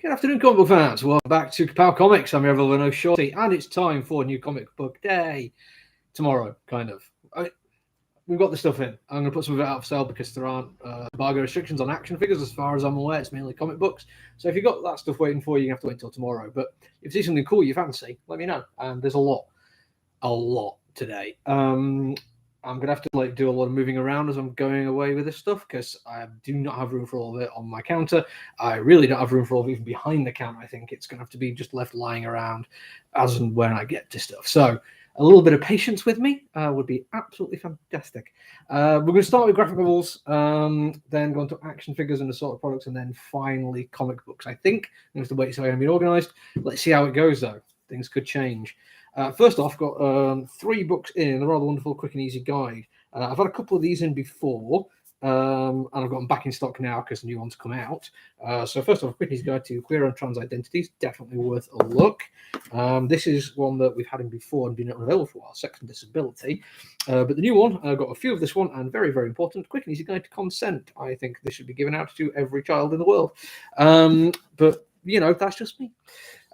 Good afternoon, comic book fans. Welcome back to Ka-Pow Comics. I'm your ever Shorty, and it's time for New Comic Book Day. Tomorrow, kind of. We've got the stuff in. I'm going to put some of it out for sale because there aren't embargo restrictions on action figures as far as I'm aware. It's mainly comic books. So if you've got that stuff waiting for you, you have to wait until tomorrow. But if you see something cool you fancy, let me know. And there's a lot today. I'm going to have to do a lot of moving around as I'm going away with this stuff because I do not have room for all of it on my counter. I really don't have room for all of it even behind the counter. I think it's going to have to be just left lying around as and when I get to stuff. So a little bit of patience with me would be absolutely fantastic. We're going to start with graphic novels, then go on to action figures and assorted products, and then finally comic books. I think I'm going to have to wait to see how I'm being organised. Let's see how it goes, though. Things could change. First off, got 3 books in a rather wonderful, quick and easy guide. I've had a couple of these in before, and I've got them back in stock now because the new ones come out. So first off, a quick and easy guide to queer and trans identities, definitely worth a look. This is one that we've had in before and been available for a while, sex and disability. But the new one, I've got a few of this one, and very, very important, quick and easy guide to consent. I think this should be given out to every child in the world. But, you know, that's just me.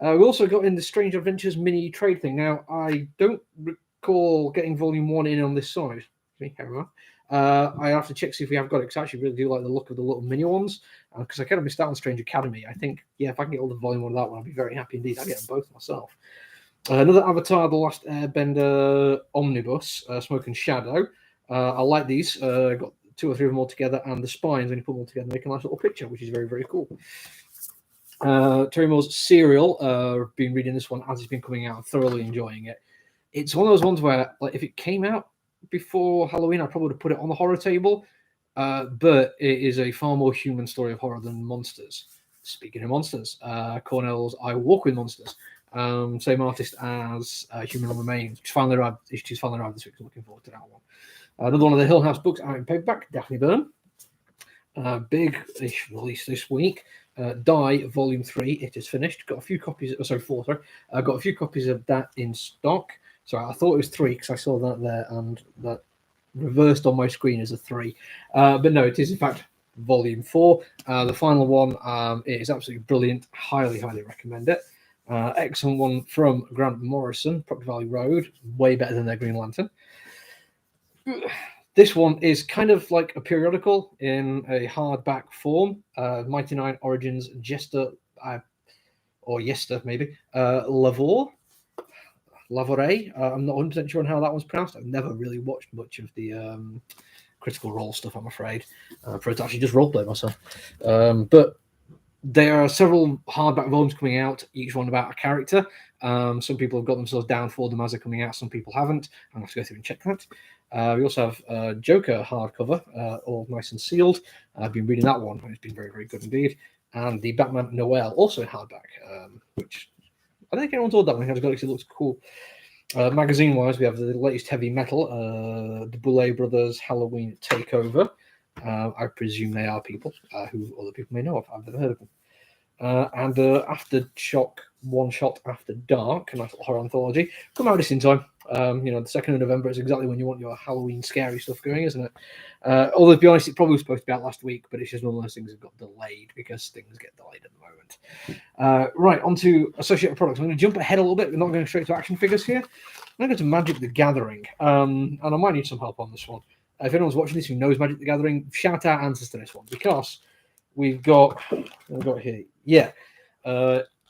We also got in the Strange Adventures mini trade thing. Now, I don't recall getting volume 1 in on this side. I have to check see if we have got it because I actually really do like the look of the little mini ones because I kind of missed out on Strange Academy. I think, yeah, if I can get all the volume 1 of that one, I'll be very happy indeed. I'll get them both myself. Another Avatar, The Last Airbender Omnibus, Smoke and Shadow. I like these. Got 2 or 3 of them all together, and the spines, when you put them all together, make a nice little picture, which is very, very cool. Terry Moore's Serial, been reading this one as it's been coming out, thoroughly enjoying it. It's one of those ones where, like, if it came out before Halloween, I probably would have put it on the horror table, but it is a far more human story of horror than monsters. Speaking of monsters, Cornell's I Walk with Monsters, same artist as Human Remains, which finally arrived this week, so looking forward to that one. Another one of the Hill House books out in paperback, Daphne Byrne. Big-ish release this week. Die Volume 3, it is finished. Got a few copies, 4, sorry. Got a few copies of that in stock. So I thought it was 3 because I saw that there and that reversed on my screen as a 3. But no, it is in fact Volume 4. The final one, it is absolutely brilliant. Highly, highly recommend it. Excellent one from Grant Morrison, Proctor Valley Road. Way better than their Green Lantern. This one is kind of like a periodical in a hardback form. Mighty Nine Origins Jester, or Yester maybe, Lavore. I'm not 100% sure on how that one's pronounced. I've never really watched much of the Critical Role stuff, I'm afraid, for it to actually just roleplay myself. But there are several hardback volumes coming out, each one about a character. Some people have got themselves down for them as they're coming out. Some people haven't. I'm going to have to go through and check that. We also have Joker hardcover, all nice and sealed. I've been reading that one. It's been very, very good indeed. And the Batman Noel, also in hardback, which I don't think anyone's ordered that one. It actually looks cool. Magazine-wise, we have the latest Heavy Metal, the Boulet Brothers Halloween Takeover. I presume they are people who other people may know of. I've never heard of them. And Aftershock One Shot After Dark, a nice little horror anthology. Come out this in time. The 2nd of November is exactly when you want your Halloween scary stuff going, isn't it? Although, to be honest, it probably was supposed to be out last week, but it's just one of those things that got delayed because things get delayed at the moment. Right, on to associated products. I'm going to jump ahead a little bit. We're not going straight to action figures here. I'm going to go to Magic the Gathering, and I might need some help on this one. If anyone's watching this who knows Magic the Gathering, shout out answers to this one because we've got here,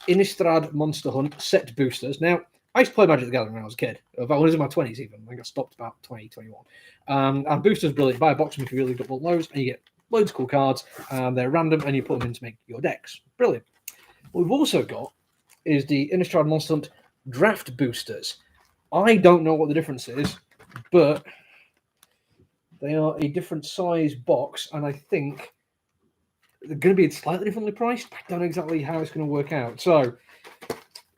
Innistrad Monster Hunt set boosters. Now, I used to play Magic the Gathering when I was a kid. About when I was in my 20s even. I think I stopped about 2021. And boosters brilliant. Buy a box if you really got loads, and you get loads of cool cards. They're random, and you put them in to make your decks. Brilliant. What we've also got is the Innistrad Monster Hunt draft boosters. I don't know what the difference is, but they are a different size box, and I think they're going to be slightly differently priced. I don't know exactly how it's going to work out. So,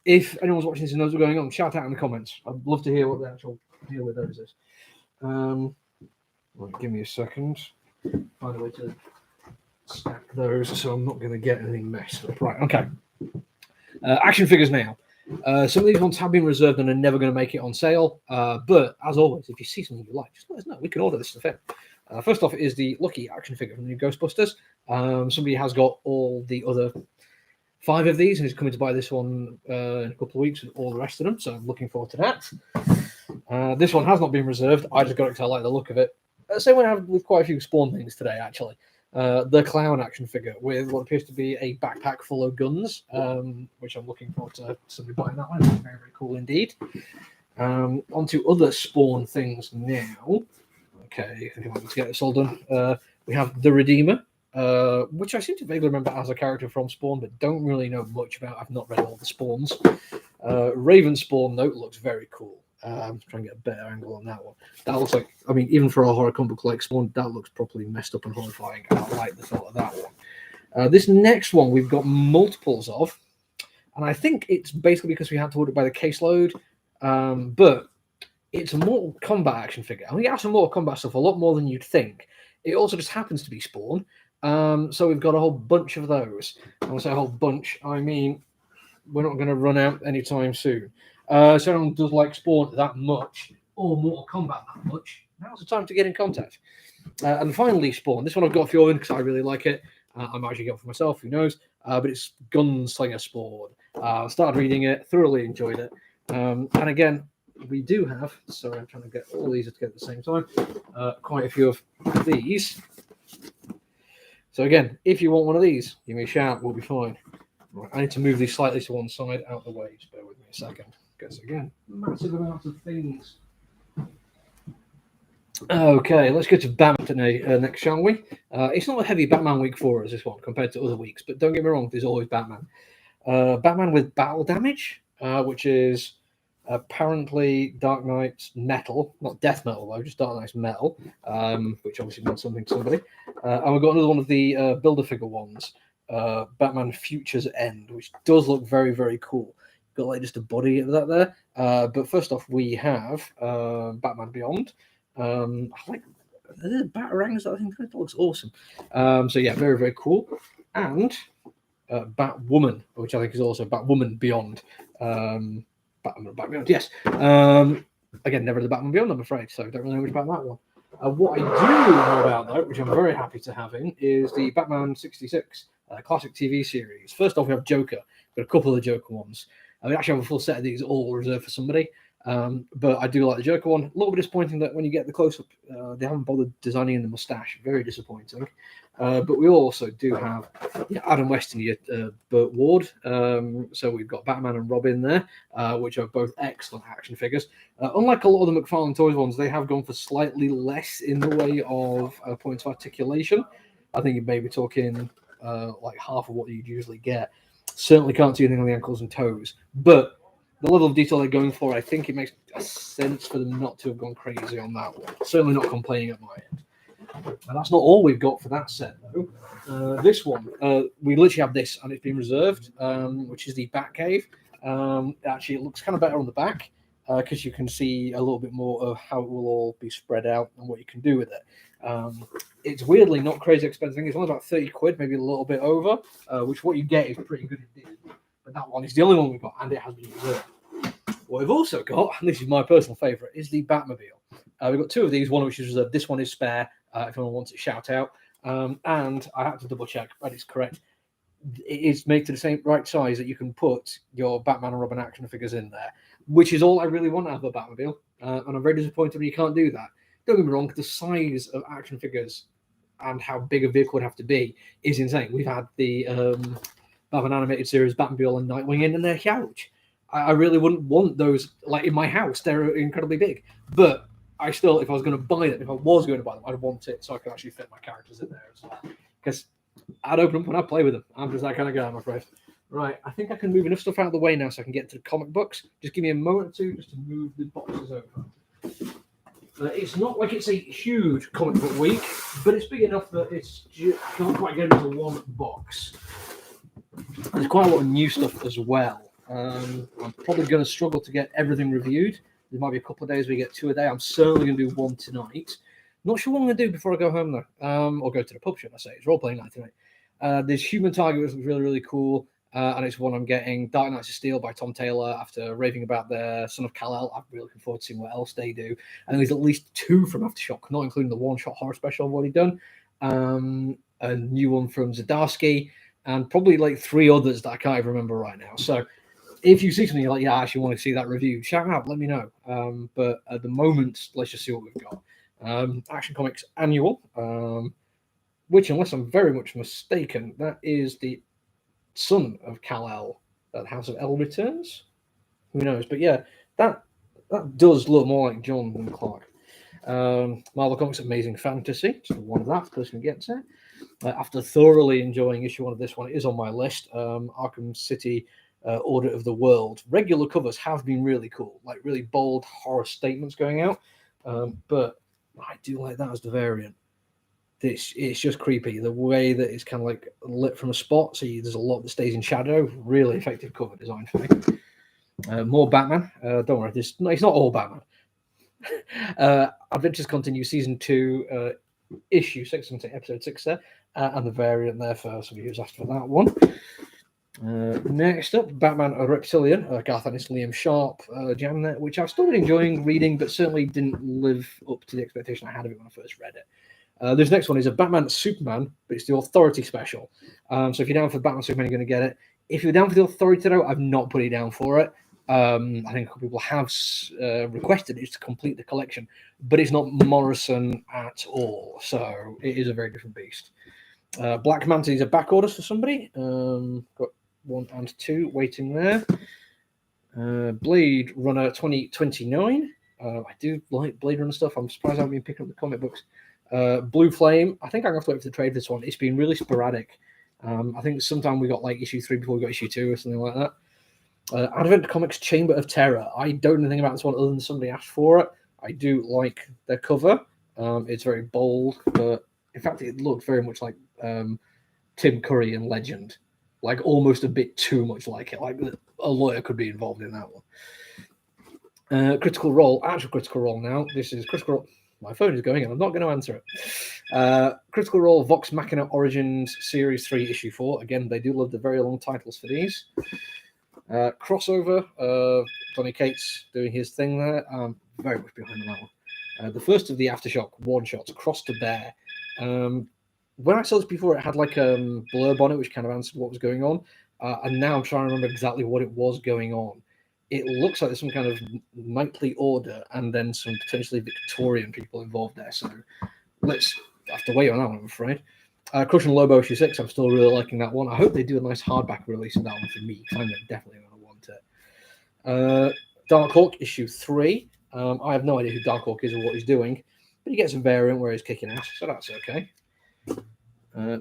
if anyone's watching this and knows what's going on, shout out in the comments. I'd love to hear what the actual deal with those is. Right, give me a second. Find a way to stack those so I'm not going to get anything messed up. Right, okay. Action figures now. Some of these ones have been reserved and are never going to make it on sale. But as always, if you see something you like, just let us know. We can order this stuff in. First off is the Lucky action figure from the new Ghostbusters. Somebody has got all the other 5 of these, and he's coming to buy this one in a couple of weeks with all the rest of them. So I'm looking forward to that. This one has not been reserved. I just got it because I like the look of it. Same way I have with quite a few Spawn things today, actually. The clown action figure with what appears to be a backpack full of guns, which I'm looking forward to somebody buying that one. It's very, very cool indeed. On to other Spawn things now. Okay, if you want to get this all done. We have the Redeemer, which I seem to vaguely remember as a character from Spawn, but don't really know much about. I've not read all the Spawns. Raven Spawn, though, looks very cool. I'm trying to get a better angle on that one. That looks like, I mean, even for a horror comic book like Spawn, that looks properly messed up and horrifying. I like the thought of that one. This next one we've got multiples of, and I think it's basically because we had to order it by the caseload, but it's a Mortal Kombat action figure. And we have some Mortal Kombat stuff, a lot more than you'd think. It also just happens to be Spawn. So we've got a whole bunch of those. And when I say a whole bunch, I mean we're not going to run out anytime soon. So anyone does like Spawn that much, or Mortal Kombat that much, now's the time to get in contact. And finally, Spawn. This one I've got a few in because I really like it. I might actually get it for myself, who knows. But it's Gunslinger Spawn. Started reading it, thoroughly enjoyed it. And again, we do have, sorry, I'm trying to get all these together at the same time, quite a few of these. So again, if you want one of these, give me a shout, we'll be fine. Right, I need to move these slightly to one side, out the way, just bear with me a second. Because again, massive amounts of things. Okay, let's go to Batman today next, shall we? It's not a heavy Batman week for us, this one, compared to other weeks, but don't get me wrong, there's always Batman. Batman with battle damage, which is apparently Dark Knight's metal, not death metal though, just Dark Knight's metal, which obviously meant something to somebody. And we've got another one of the Builder figure ones, Batman Future's End, which does look very, very cool. Got like just a body of that there. But first off, we have Batman Beyond. I like the Batarangs. I think that looks awesome. So yeah, very, very cool. And Batwoman, which I think is also Batwoman Beyond. Batman Beyond, yes. Again, never the Batman Beyond, I'm afraid, so don't really know much about that one. What I do know about, though, which I'm very happy to have in, is the Batman 66 classic TV series. First off, we have Joker. Got a couple of the Joker ones. We actually have a full set of these all reserved for somebody. But I do like the Joker one. A little bit disappointing that when you get the close-up, they haven't bothered designing in the mustache. Very disappointing. But we also do have Adam West and Burt Ward. So we've got Batman and Robin there, which are both excellent action figures. Unlike a lot of the McFarlane Toys ones, they have gone for slightly less in the way of points of articulation. I think you may be talking like half of what you'd usually get. Certainly can't see anything on the ankles and toes. But the level of detail they're going for, I think it makes sense for them not to have gone crazy on that one. Certainly not complaining at my end. And that's not all we've got for that set, though. This one, we literally have this, and it's been reserved, which is the Batcave. Actually, it looks kind of better on the back, because you can see a little bit more of how it will all be spread out and what you can do with it. It's weirdly not crazy expensive. It's only about 30 quid, maybe a little bit over, which what you get is pretty good indeed. But that one is the only one we've got, and it has been reserved. What we've also got, and this is my personal favourite, is the Batmobile. We've got two of these, one of which is reserved. This one is spare, if anyone wants it, shout out. And I have to double check, but it's correct. It is made to the same right size that you can put your Batman and Robin action figures in there, which is all I really want out of a Batmobile. And I'm very disappointed when you can't do that. Don't get me wrong, the size of action figures and how big a vehicle would have to be is insane. We've had the Batman animated series, Batmobile and Nightwing in, and they're huge. I really wouldn't want those like in my house. They're incredibly big. But I still, if I was going to buy them, I'd want it so I could actually fit my characters in there as well. Because I'd open them when I play with them. I'm just that kind of guy, I'm afraid. Right, I think I can move enough stuff out of the way now so I can get to the comic books. Just give me a moment or two just to move the boxes over. It's not like it's a huge comic book week, but it's big enough that you can't quite get into one box. There's quite a lot of new stuff as well. I'm probably going to struggle to get everything reviewed. There might be a couple of days we get 2 a day. I'm certainly going to do one tonight. Not sure what I'm going to do before I go home, though. Or go to the pub, should I say. It's role-playing night tonight. There's Human Target, which looks really, really cool. And it's one I'm getting. Dark Knights of Steel by Tom Taylor, after raving about their Son of Kal-El. I'm really looking forward to seeing what else they do. And there's at least 2 from Aftershock, not including the one-shot horror special I've already done. A new one from Zdarsky. and probably like 3 others that I can't even remember right now. So if you see something you're like, yeah, I actually want to see that review, shout out, let me know. But at the moment, let's just see what we've got. Action Comics Annual, which, unless I'm very much mistaken, that is the son of Kal-El that House of El returns. Who knows? But yeah, that does look more like John than Clark. Marvel Comics Amazing Fantasy, so one of that person gets it. After thoroughly enjoying issue 1 of this one, it is on my list. Arkham City Order of the World. Regular covers have been really cool, like really bold horror statements going out. But I do like that as the variant. It's just creepy. The way that it's kind of like lit from a spot, so there's a lot that stays in shadow. Really effective cover design for me. More Batman. Don't worry, it's not all Batman. Adventures Continue Season 2, Issue 6, Episode 6 there, and the variant there for somebody who's asked for that one. Next up, Batman Reptilian, Garth Ennis, Liam Sharp jam there, which I've still been enjoying reading, but certainly didn't live up to the expectation I had of it when I first read it. This next one is a Batman Superman, but it's the Authority special. So if you're down for Batman Superman, you're going to get it. If you're down for the Authority, though, I've not put it down for it. I think a couple people have requested it to complete the collection, but it's not Morrison at all. So it is a very different beast. Black Manta is a back orders for somebody. Got 1 and 2 waiting there. Blade Runner 2029. I do like Blade Runner stuff. I'm surprised I haven't been picking up the comic books. Blue Flame. I think I'm going to have to wait for the trade for this one. It's been really sporadic. I think sometime we got like issue 3 before we got issue 2 or something like that. Advent Comics Chamber of Terror. I don't know anything about this one other than somebody asked for it. I do like their cover. It's very bold, but in fact, it looked very much like Tim Curry in Legend. Like almost a bit too much like it. Like a lawyer could be involved in that one. Critical Role. Actual Critical Role now. This is Critical Role. My phone is going and I'm not going to answer it. Critical Role Vox Machina Origins Series 3 Issue 4. Again, they do love the very long titles for these. Crossover, Donny Cates doing his thing there. Very much behind on that one. The first of the Aftershock one-shots, Cross to Bear. When I saw this before, it had like a blurb on it, which kind of answered what was going on. And now I'm trying to remember exactly what it was going on. It looks like there's some kind of knightly order and then some potentially Victorian people involved there. So let's have to wait on that one, I'm afraid. Crush and Lobo issue 6, I'm still really liking that one. I hope they do a nice hardback release of that one for me, because I'm definitely going to want it. Darkhawk issue 3. I have no idea who Darkhawk is or what he's doing, but he gets a variant where he's kicking ass, so that's okay.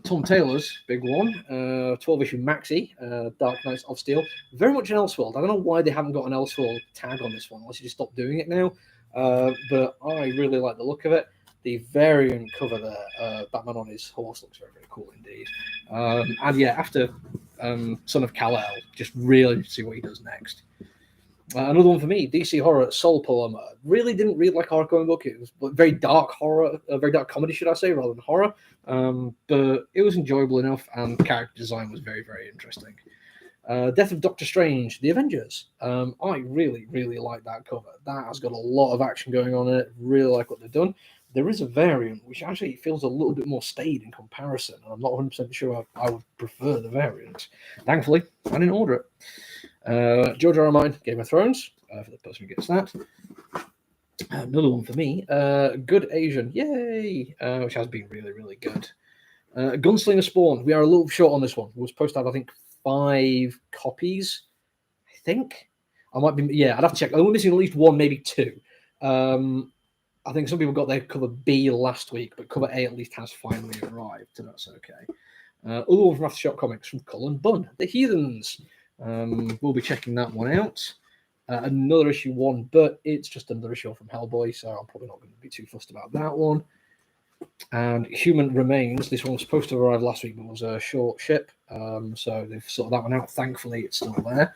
Tom Taylor's big one, 12-issue Maxi, Dark Knights of Steel. Very much an Elseworld. I don't know why they haven't got an Elseworld tag on this one, unless you just stop doing it now. But I really like the look of it. The variant cover there, Batman on his horse, looks very, very cool indeed. And yeah, after Son of Kal-El, just really see what he does next. Another one for me, DC Horror Soul Polymer. Really didn't read like a horror comic book. It was very dark horror, very dark comedy, should I say, rather than horror. But it was enjoyable enough, and character design was very, very interesting. Death of Doctor Strange, The Avengers. I really, really like that cover. That has got a lot of action going on in it. Really like what they've done. There is a variant which actually feels a little bit more staid in comparison, and I'm not 100% sure I would prefer the variant. Thankfully, I didn't order it. George R. R. Martin, Game of Thrones, for the person who gets that. Another one for me, Good Asian, yay, which has been really, really good. Gunslinger Spawn, we are a little short on this one. We were supposed to have, I think, 5 copies, I think. I might be, yeah, I'd have to check. I'm missing at least 1, maybe 2. I think some people got their cover B last week, but cover A at least has finally arrived, so that's okay. Other one from Aftershock Comics from Cullen Bunn, The Heathens. We'll be checking that one out. Another issue 1, but it's just another issue from Hellboy, so I'm probably not going to be too fussed about that one. And Human Remains, this one was supposed to arrive last week, but was a short ship, so they've sorted that one out. Thankfully, it's still there.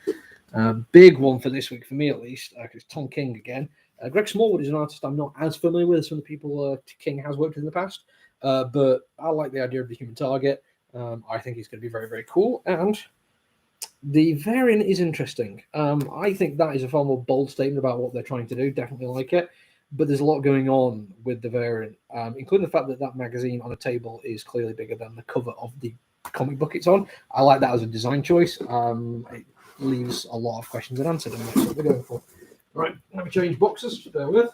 Big one for this week, for me at least, because Tom King again. Greg Smallwood is an artist I'm not as familiar with as some of the people King has worked with in the past, but I like the idea of the Human Target. I think he's going to be very, very cool, and the variant is interesting. I think that is a far more bold statement about what they're trying to do. Definitely like it, but there's a lot going on with the variant, including the fact that that magazine on a table is clearly bigger than the cover of the comic book it's on. I like that as a design choice. It leaves a lot of questions unanswered, and that's what we're going for. Right, let me change boxes. Just bear with.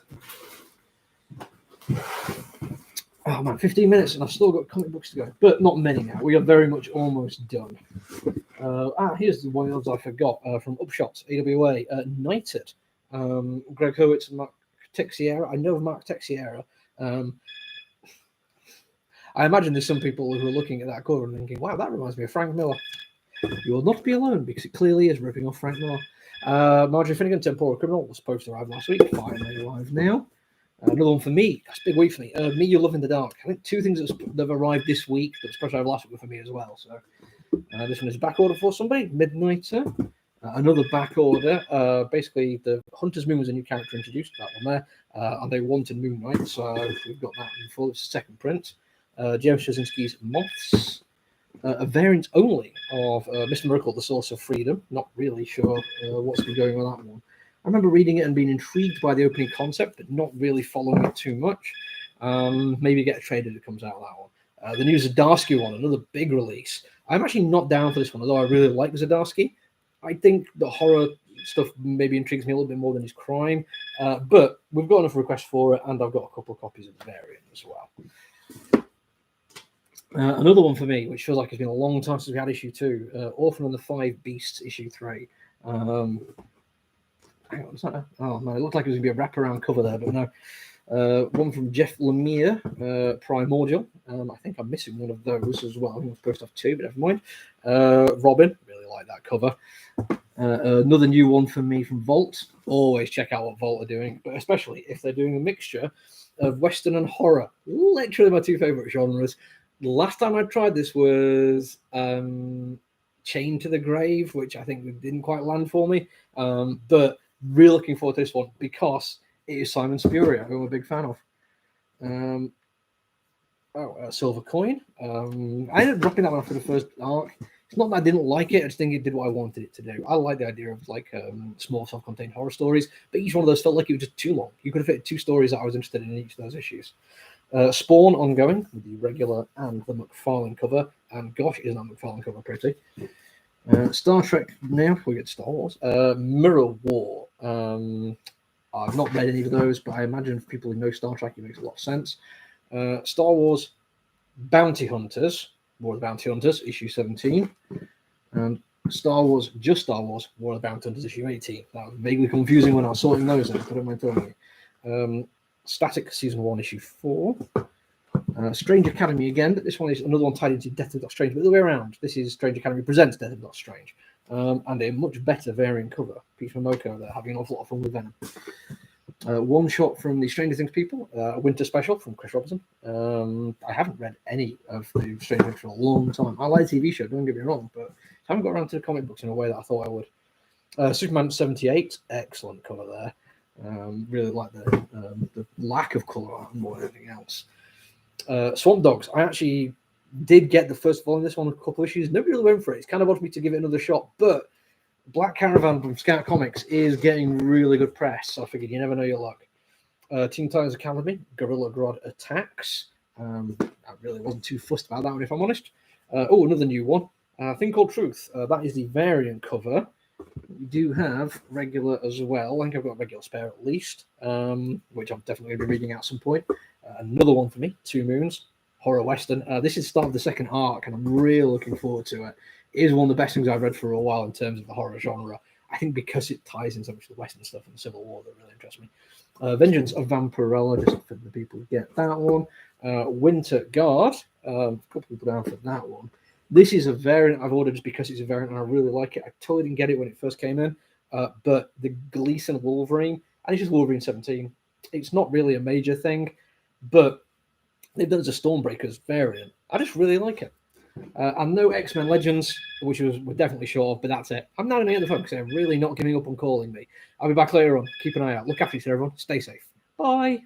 Oh man, 15 minutes and I've still got comic books to go, but not many now. We are very much almost done. Here's the one of those I forgot from Upshot, AWA, Knighted. Greg Hurwitz and Mark Texiera. I know of Mark Texiera. I imagine there's some people who are looking at that cover and thinking, wow, that reminds me of Frank Miller. You will not be alone, because it clearly is ripping off Frank Miller. Marjorie Finnegan, Temporal Criminal, was supposed to arrive last week. Finally arrived now. Another one for me. That's a big week for me. Me, You Love in the Dark. I think two things that have arrived this week that were supposed to arrive last week were for me as well. So this one is a back order for somebody. Midnighter. Another back order. Basically, the Hunter's Moon was a new character introduced. That one there. And they wanted Moon Knight, so we've got that in full. It's a second print. James Straczynski's Moths. A variant only of Mr. Miracle, The Source of Freedom. Not really sure what's been going on with that one. I remember reading it and being intrigued by the opening concept, but not really following it too much. Maybe get a trade if it comes out of that one. The new Zdarsky one, another big release. I'm actually not down for this one, although I really like Zdarsky. I think the horror stuff maybe intrigues me a little bit more than his crime. But we've got enough requests for it, and I've got a couple of copies of the variant as well. Another one for me, which feels like it's been a long time since we had issue 2, Orphan and the Five Beasts, issue 3. Hang on, is that oh man, it looked like it was going to be a wraparound cover there, but no. One from Jeff Lemire, Primordial. I think I'm missing one of those as well. I think I'm supposed to have 2, but never mind. Robin, really like that cover. Another new one for me from Vault. Always check out what Vault are doing, but especially if they're doing a mixture of Western and horror. Literally my 2 favourite genres. The last time I tried this was Chained to the Grave, which I think didn't quite land for me. But really looking forward to this one because it is Simon Spurrier, who I'm a big fan of. Silver Coin. I ended up dropping that one after the first arc. It's not that I didn't like it, I just think it did what I wanted it to do. I like the idea of like small self-contained horror stories, but each one of those felt like it was just too long. You could have fit 2 stories that I was interested in each of those issues. Spawn ongoing with the regular and the McFarlane cover, and gosh, isn't that McFarlane cover pretty? Star Trek now, we get Star Wars. Mirror War. I've not read any of those, but I imagine for people who know Star Trek, it makes a lot of sense. Star Wars Bounty Hunters, War of the Bounty Hunters, issue 17. And Star Wars, just Star Wars, War of the Bounty Hunters, issue 18. That was vaguely confusing when I was sorting those out, but I don't mind telling you. Static, season 1, issue 4. Strange Academy again, but this one is another one tied into Death of Doctor Strange, but the other way around. This is Strange Academy presents Death of Doctor Strange, and a much better variant cover. Peach Momoko, they're having an awful lot of fun with Venom. One shot from the Stranger Things people, Winter Special from Chris Robertson. I haven't read any of the Stranger Things for a long time. I like the TV show, don't get me wrong, but I haven't got around to the comic books in a way that I thought I would. Superman 78, excellent cover there. Really like the lack of colour more than anything else. Swamp Dogs. I actually did get the first volume of this one a couple of issues. Nobody really went for it. It's kind of wanted me to give it another shot, but Black Caravan from Scout Comics is getting really good press. So I figured you never know your luck. Teen Titans Academy, Gorilla Grodd Attacks. I really wasn't too fussed about that one, if I'm honest. Another new one. Thing Called Truth. That is the variant cover. We do have regular as well. I think I've got a regular spare at least, which I'm definitely going to be reading out at some point. Another one for me, Two Moons, horror western. This is the start of the second arc, and I'm really looking forward to it. It is one of the best things I've read for a while in terms of the horror genre. I think because it ties in so much to the western stuff and the Civil War that really interests me. Vengeance of Vampirella, just for the people who get that one. Winter Guard, a couple of people down for that one. This is a variant I've ordered just because it's a variant and I really like it. I totally didn't get it when it first came in, but the Gleason Wolverine, and it's just Wolverine 17. It's not really a major thing, but they've done it as a Stormbreakers variant. I just really like it. And no X-Men Legends, which we're definitely short of, but that's it. I'm now going to get the phone because they're really not giving up on calling me. I'll be back later on. Keep an eye out. Look after yourself, everyone. Stay safe. Bye.